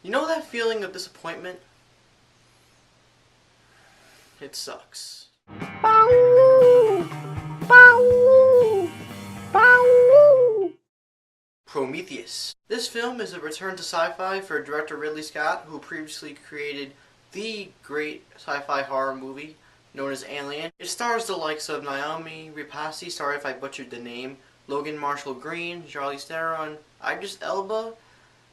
You know that feeling of disappointment? It sucks. Prometheus. This film is a return to sci-fi for director Ridley Scott, who previously created the great sci-fi horror movie known as Alien. It stars the likes of Naomi Rapace, sorry if I butchered the name, Logan Marshall Green, Charlize Theron, Idris Elba,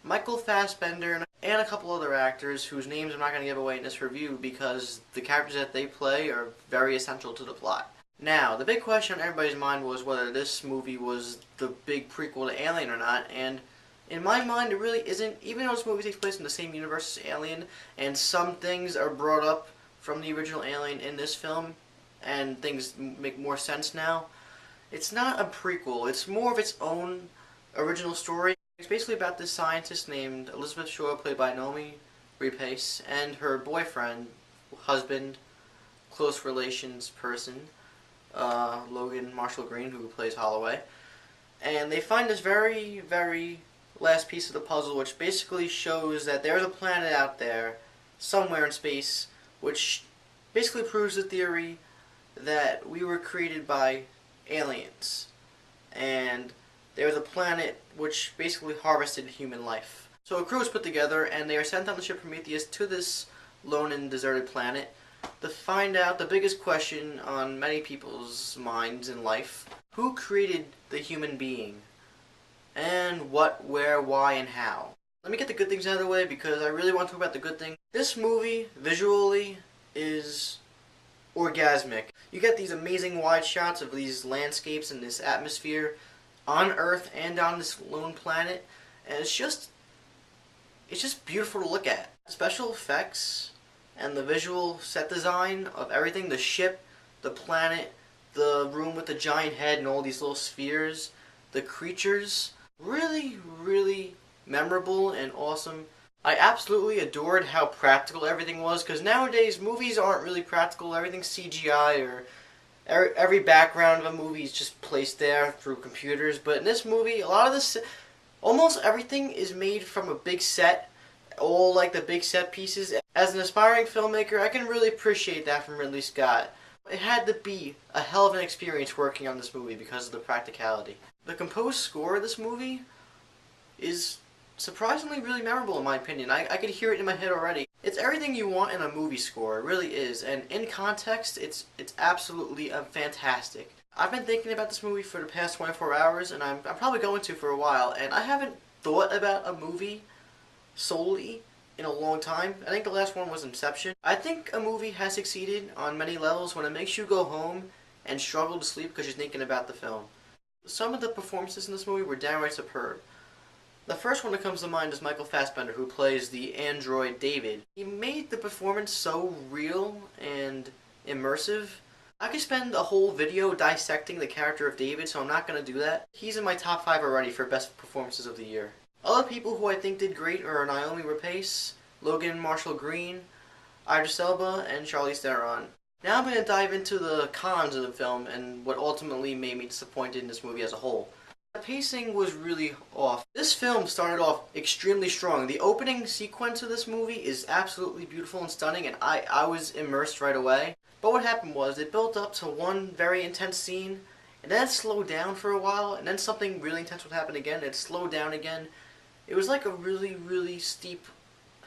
Michael Fassbender, and a couple other actors whose names I'm not going to give away in this review because the characters that they play are very essential to the plot. Now, the big question on everybody's mind was whether this movie was the big prequel to Alien or not, and in my mind it really isn't, even though this movie takes place in the same universe as Alien, and some things are brought up from the original Alien in this film, and things make more sense now. It's not a prequel, it's more of its own original story. It's basically about this scientist named Elizabeth Shore, played by Naomi Rapace, and her boyfriend, husband, close relations person, Logan Marshall Green, who plays Holloway. And they find this very, very last piece of the puzzle, which basically shows that there's a planet out there, somewhere in space, which basically proves the theory that we were created by aliens. And there's a planet which basically harvested human life. So a crew is put together, and they are sent on the ship Prometheus to this lone and deserted planet to find out the biggest question on many people's minds in life. Who created the human being? And what, where, why, and how? Let me get the good things out of the way because I really want to talk about the good thing. This movie, visually, is orgasmic. You get these amazing wide shots of these landscapes and this atmosphere on Earth and on this lone planet, and it's just beautiful to look at. Special effects and the visual set design of everything, the ship, the planet, the room with the giant head and all these little spheres, the creatures, really, really memorable and awesome. I absolutely adored how practical everything was, because nowadays movies aren't really practical, everything's CGI, or every background of a movie is just placed there through computers. But in this movie, a lot of this, almost everything is made from a big set, all like the big set pieces. As an aspiring filmmaker, I can really appreciate that from Ridley Scott. It had to be a hell of an experience working on this movie because of the practicality. The composed score of this movie is surprisingly really memorable in my opinion. I could hear it in my head already. It's everything you want in a movie score, it really is, and in context, it's absolutely fantastic. I've been thinking about this movie for the past 24 hours, and I'm probably going to for a while, and I haven't thought about a movie solely in a long time. I think the last one was Inception. I think a movie has succeeded on many levels when it makes you go home and struggle to sleep because you're thinking about the film. Some of the performances in this movie were downright superb. The first one that comes to mind is Michael Fassbender, who plays the android David. He made the performance so real and immersive. I could spend a whole video dissecting the character of David, so I'm not going to do that. He's in my top 5 already for best performances of the year. Other people who I think did great are Naomi Rapace, Logan Marshall Green, Idris Elba, and Charlize Theron. Now I'm going to dive into the cons of the film and what ultimately made me disappointed in this movie as a whole. The pacing was really off. This film started off extremely strong. The opening sequence of this movie is absolutely beautiful and stunning, and I was immersed right away. But what happened was it built up to one very intense scene, and then it slowed down for a while, and then something really intense would happen again, and it slowed down again. It was like a really, really steep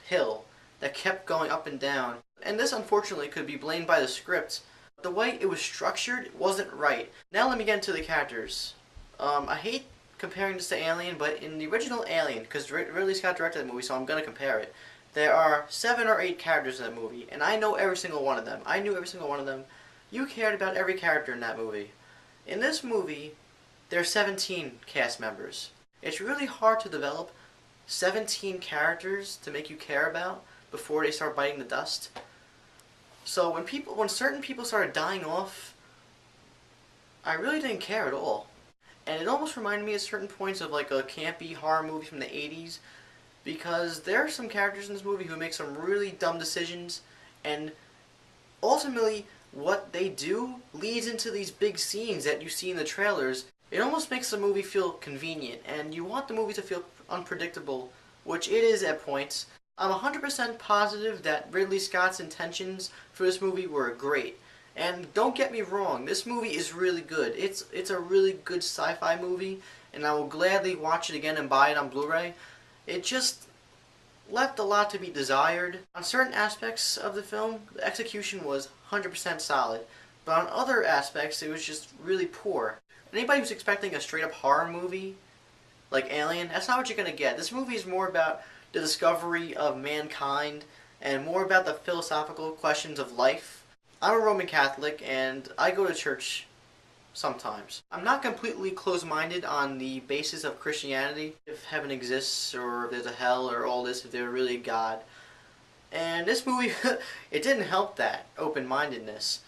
hill that kept going up and down. And this unfortunately could be blamed by the script. The way it was structured wasn't right. Now let me get into the characters. I hate comparing this to Alien, but in the original Alien, because Ridley Scott directed that movie, so I'm going to compare it, there are 7 or 8 characters in that movie, and I know every single one of them. I knew every single one of them. You cared about every character in that movie. In this movie, there are 17 cast members. It's really hard to develop 17 characters to make you care about before they start biting the dust. So when certain people started dying off, I really didn't care at all. And it almost reminded me at certain points of like a campy horror movie from the 80s, because there are some characters in this movie who make some really dumb decisions, and ultimately what they do leads into these big scenes that you see in the trailers. It almost makes the movie feel convenient, and you want the movie to feel unpredictable, which it is at points. I'm 100% positive that Ridley Scott's intentions for this movie were great. And don't get me wrong, this movie is really good. It's a really good sci-fi movie, and I will gladly watch it again and buy it on Blu-ray. It just left a lot to be desired. On certain aspects of the film, the execution was 100% solid, but on other aspects, it was just really poor. Anybody who's expecting a straight-up horror movie, like Alien, that's not what you're going to get. This movie is more about the discovery of mankind, and more about the philosophical questions of life. I'm a Roman Catholic, and I go to church sometimes. I'm not completely closed-minded on the basis of Christianity, if heaven exists, or if there's a hell, or all this, if there's really a God. And this movie, it didn't help that open-mindedness.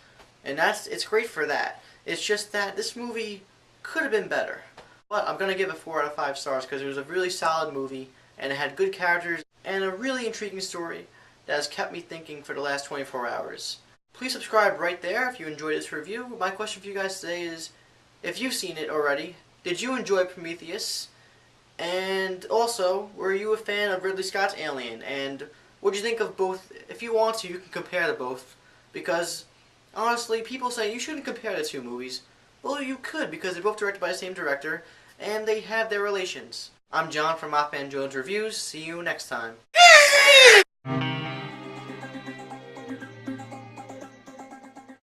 And it's great for that. It's just that this movie could have been better. But I'm going to give it 4 out of 5 stars because it was a really solid movie, and it had good characters, and a really intriguing story that has kept me thinking for the last 24 hours. Please subscribe right there if you enjoyed this review. My question for you guys today is, if you've seen it already, did you enjoy Prometheus? And also, were you a fan of Ridley Scott's Alien? And what did you think of both? If you want to, you can compare the both. Because, honestly, people say you shouldn't compare the two movies. Well, you could, because they're both directed by the same director, and they have their relations. I'm John from Mothman Jones Reviews. See you next time.